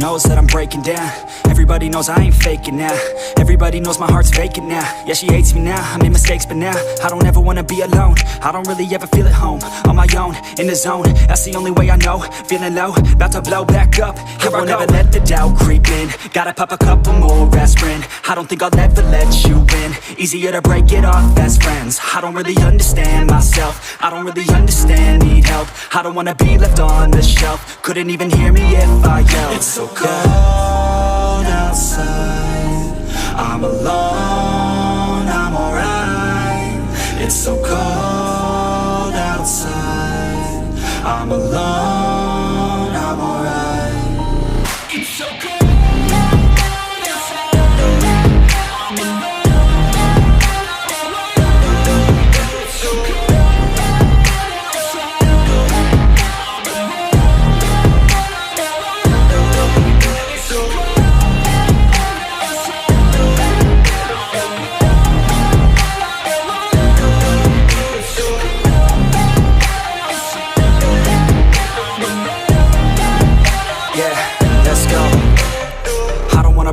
knows that I'm breaking down. Everybody knows I ain't faking now. Everybody knows my heart's vacant now. Yeah, she hates me now, I made mistakes but now I don't ever wanna be alone. I don't really ever feel at home. On my own, in the zone, that's the only way I know. Feeling low, about to blow back up. Here I won't ever let the doubt creep in. Gotta pop a couple more aspirin. I don't think I'll ever let you in. Easier to break it off best friends. I don't really understand myself. I don't really understand, need help. I don't wanna be left on the shelf. Couldn't even hear me if I yelled. It's so cold outside, I'm alone, I'm alright. It's so cold outside, I'm alone, I'm alright. It's so cold.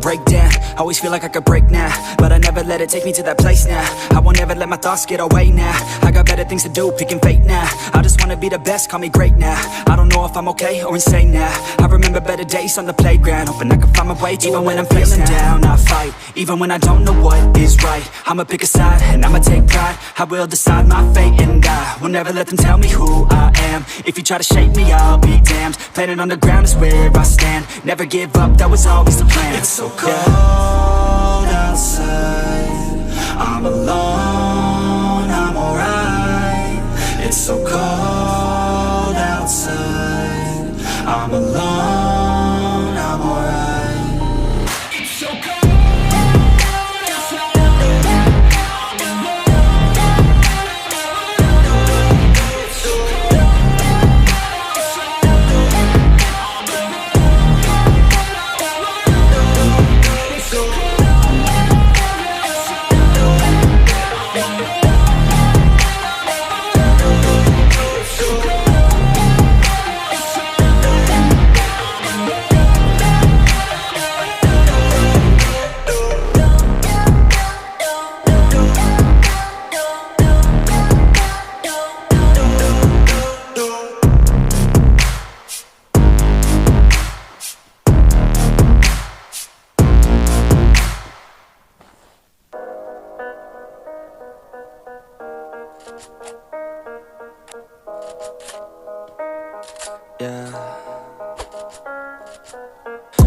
Break down, always feel like I could break now, but I never let it take me to that place now. I won't ever let my thoughts get away now. I got better things to do, picking fate now. I just wanna be the best, call me great now. I don't know if I'm okay or insane now. I remember better days on the playground, hoping I can find my way to even when I'm feeling down, I fight, even when I don't know what is right. I'ma pick a side, and I'ma take pride. I will decide my fate, and I will never let them tell me who I am. If you try to shape me, I'll be damned. Planet on the ground is where I stand. Never give up, that was always the plan. It's so cold outside, I'm alone, I'm alright. It's so cold outside, I'm alone, I'm alright. It's so cold.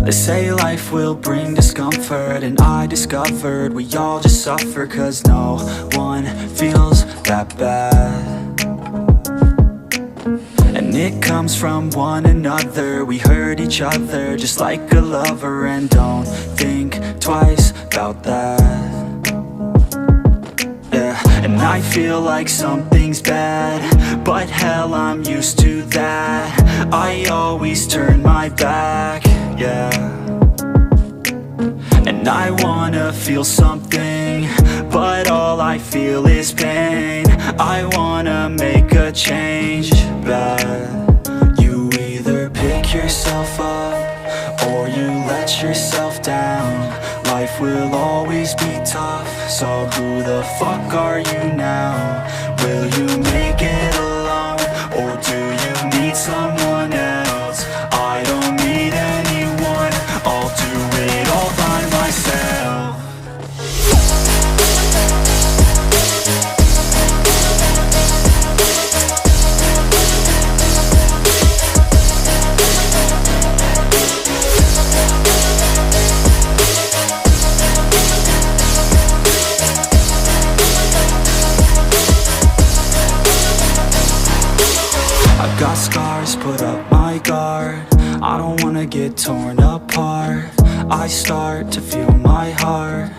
They say life will bring discomfort, and I discovered we all just suffer, cause no one feels that bad. And it comes from one another, we hurt each other just like a lover, and don't think twice about that. Yeah, and I feel like something's bad, but hell, I'm used to that. I always turn my back, yeah. And I wanna feel something, but all I feel is pain. I wanna make a change, but you either pick yourself up or you let yourself down. Life will always be tough, so who the fuck are you now? Will you make it alone, or do you need someone else? I don't need anyone, I'll do it all by myself. Got scars, put up my guard. I don't wanna get torn apart. I start to feel my heart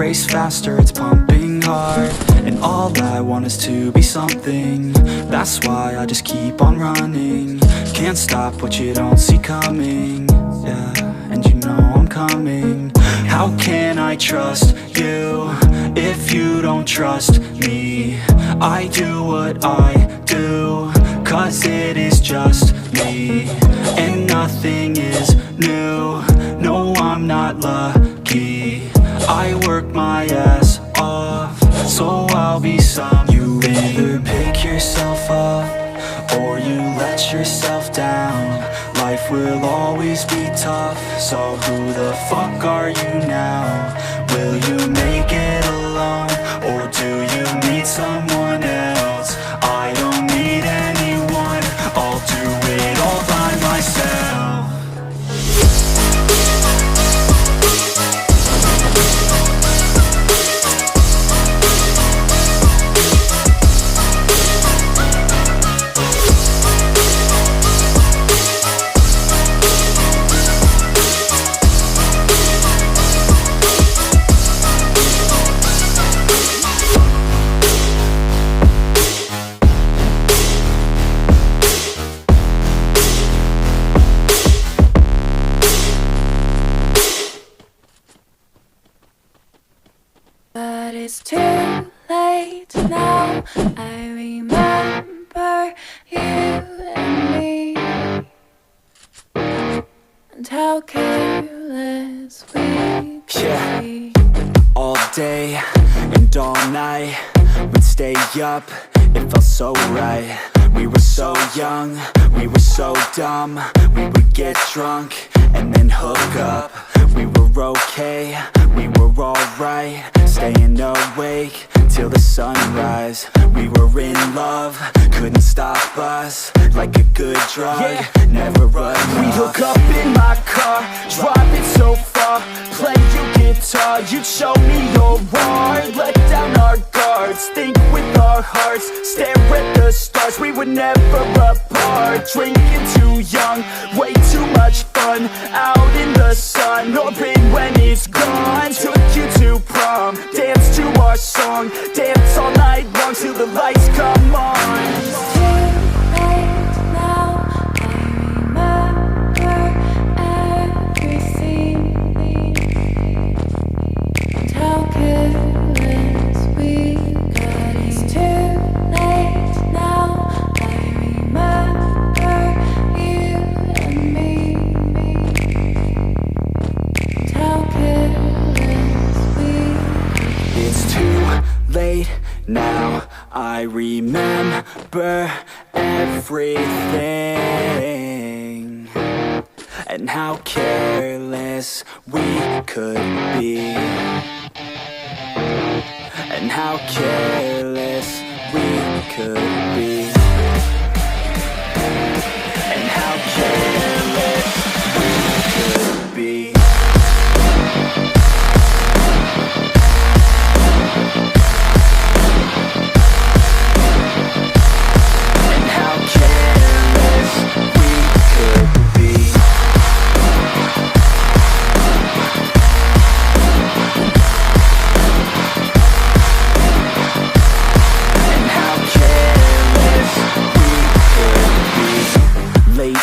race faster, it's pumping hard. And all I want is to be something. That's why I just keep on running. Can't stop what you don't see coming. Yeah, and you know I'm coming. How can I trust you if you don't trust me? I do what I do, cause it is just me, and nothing is new. not lucky. I work my ass off, so I'll be some. You either pick yourself up, or you let yourself down. Life will always be tough, so who the fuck are you now? Will you make it alone, or do you need someone else? I don't need anyone, I'll do it all by myself. But it's too late now. I remember you and me, and how careless we could be. All day and all night, we'd stay up, it felt so right. We were so young, we were so dumb. We would get drunk and then hook up. We were okay, we were alright, staying awake till the sunrise. We were in love, couldn't stop us, like a good drug, never enough. We hook up in my car, driving so far, play you guitar, you'd show me your art. Let down our guards, think with our hearts, stare at the stars, we were never apart. Drinking too young, way too much fun, out in the sun, or rain when it's gone. Took you to prom, dance to our song, dance all night long till the lights come on. It's too late now. I remember everything, and how careless we got. It's too late now. I remember you and me, and how careless we got. It's too late now, I remember everything, and how careless we could be, and how careless we could be, and how careless we could be.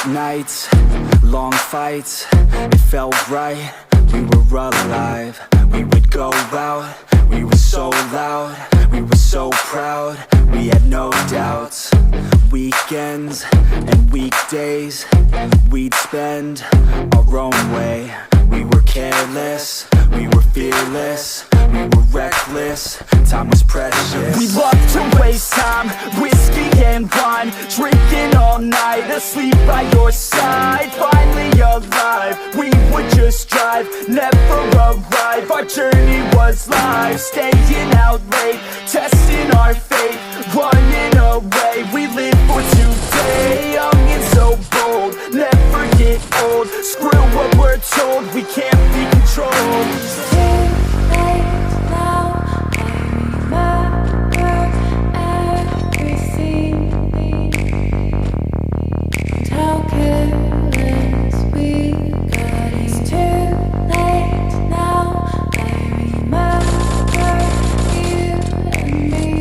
Nights, long fights, it felt right, we were alive. We would go out, we were so loud, we were so proud, we had no doubts. Weekends and weekdays, we'd spend our own way. We were careless, we were fearless, we were reckless, time was precious. We loved to waste time, whiskey and wine, drinking all night, asleep by your side. Finally alive, we would just drive, never arrive. Our journey was live, staying out late, testing our fate, running away. We live for today, young and so bold, never get old. Screw what we're told, we can't be controlled. It's too late now. I remember everything, and how careless we got. It's too late now. I remember you and me,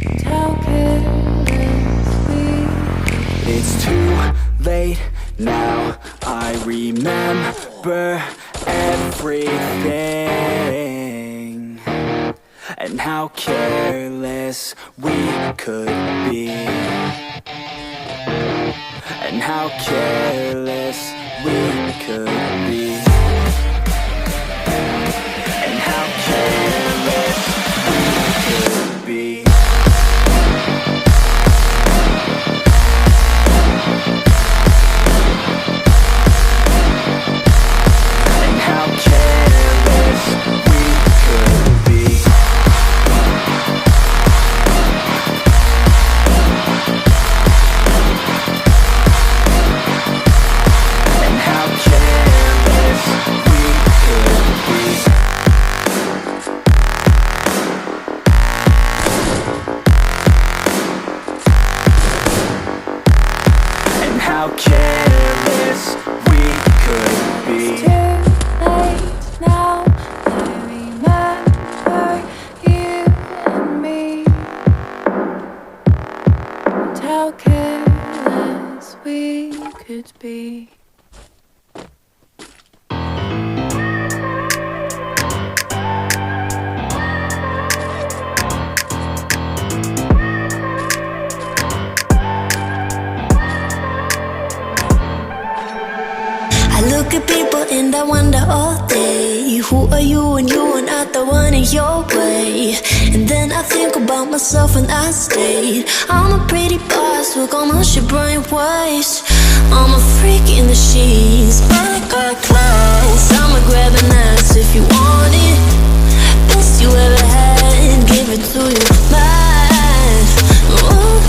and how careless we got. It's too late now, I remember everything, and how careless we could be, and how careless we could be, and how careless we could be. And how careless we could be. And how careless we could be. And how careless we could be. It's too late now. I remember you and me, and how careless we could be. I look at people and I wonder all day, who are you and you are not the one in your way. And then I think about myself and I stayed. I'm a pretty boss, look on my shit brain waste. I'm a freak in the sheets, I got class. I'ma grab an ass if you want it. Best you ever had, give it to you mad. Oh,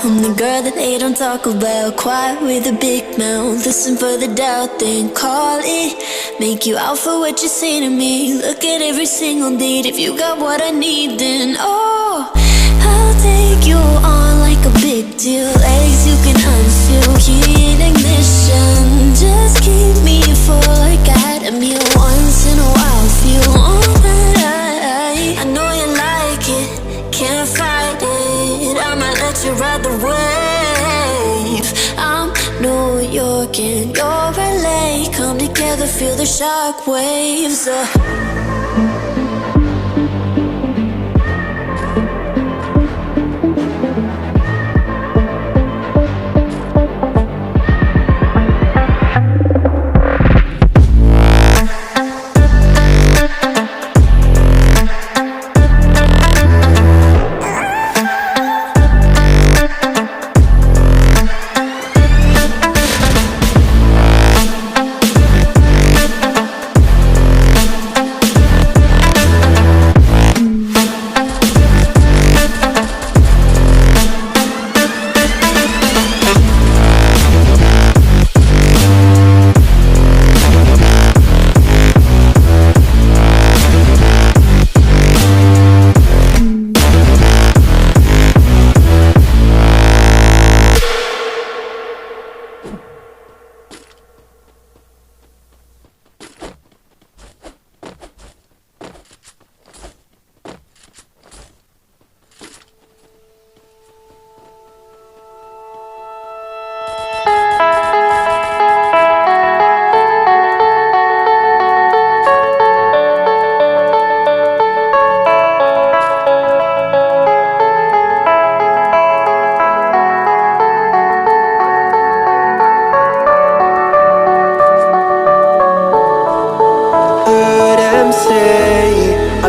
I'm the girl that they don't talk about, quiet with a big mouth. Listen for the doubt, then call it. Make you out for what you say to me. Look at every single date. If you got what I need, then oh, I'll take you on like a big deal. Legs you can unseal, key in ignition. Just keep me full like I had a meal. Once in a while, feel all that I know you like it, can't fight it. I'ma let you ride the wave. I'm New York and you're LA. Come together, feel the shock waves.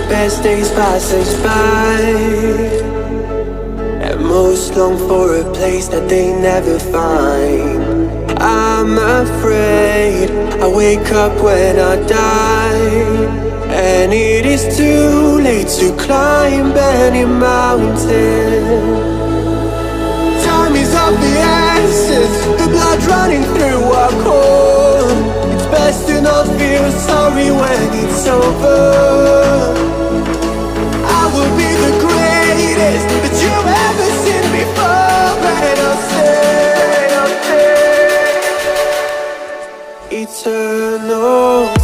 Best days pass us by, and most long for a place that they never find. I'm afraid I wake up when I die, and it is too late to climb any mountain. Time is of the essence, the blood running through our core. It's best to not feel sorry when it's over. I will be the greatest that you've ever seen before. And I'll stay eternal.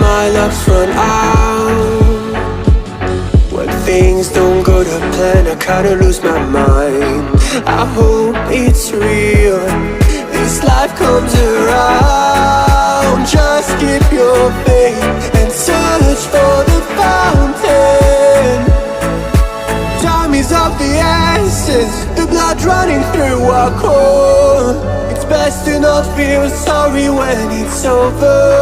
My luck's run out. When things don't go to plan, I kinda lose my mind. I hope it's real, this life comes around. Just keep your faith and search for the fountain. Time is of the essence, the blood running through our core. It's best to not feel sorry when it's over.